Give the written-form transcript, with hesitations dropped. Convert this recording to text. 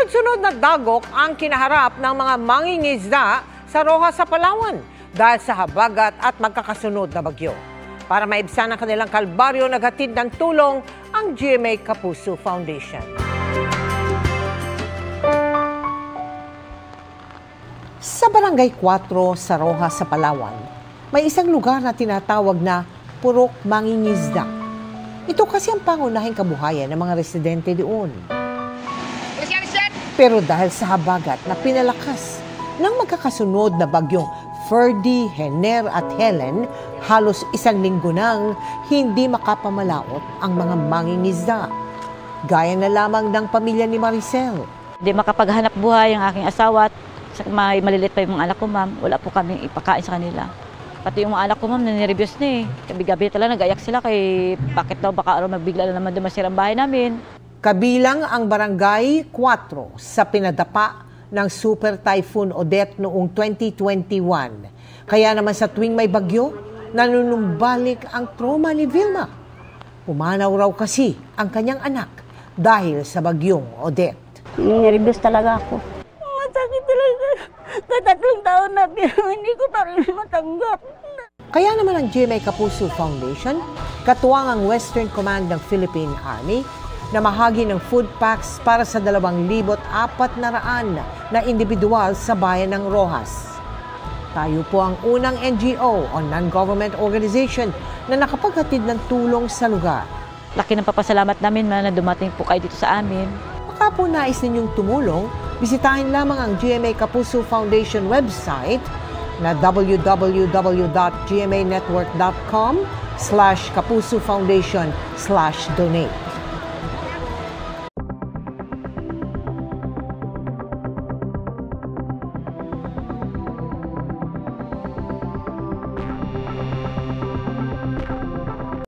Sunod-sunod na dagok ang kinaharap ng mga mangingisda sa Roxas sa Palawan dahil sa habagat at magkakasunod na bagyo. Para maibsan ang kanilang kalbaryo, naghatid ng tulong ang GMA Kapuso Foundation. Sa Barangay 4 sa Roxas sa Palawan, may isang lugar na tinatawag na Purok Mangingisda. Ito kasi ang pangunahing kabuhayan ng mga residente doon. Pero dahil sa habagat na pinalakas ng magkakasunod na bagyong Ferdy, Hener at Helen, halos isang linggo nang hindi makapamalaot ang mga mangingisda. Gaya na lamang ng pamilya ni Maricel. Hindi makapaghanap buhay ang aking asawa at may malilit pa yung mga anak ko, ma'am. Wala po kami ipakain sa kanila. Pati yung mga anak ko, ma'am, nanireviews na eh. Gabi-gabi talaga nag-ayak sila kay bakit daw baka araw magbigla na naman dumasira ang bahay namin. Kabilang ang Barangay 4 sa pinadapa ng Super Typhoon Odette noong 2021. Kaya naman sa tuwing may bagyo, nanunumbalik ang trauma ni Vilma. Pumanaw raw kasi ang kanyang anak dahil sa bagyong Odette. Nervous talaga ako. Masakit talaga. Tatlong taon na pero hindi ko pa rin matanggap. Kaya naman ang GMA Kapuso Foundation, katuwang ang Western Command ng Philippine Army, na mahagi ng food packs para sa 2,400 na individual sa bayan ng Roxas. Tayo po ang unang NGO o non-government organization na nakapaghatid ng tulong sa lugar. Laki ng papasalamat namin na dumating po kayo dito sa amin. Baka po nais ninyong tumulong, bisitahin lamang ang GMA Kapuso Foundation website na www.gmanetwork.com/kapusofoundation/donate.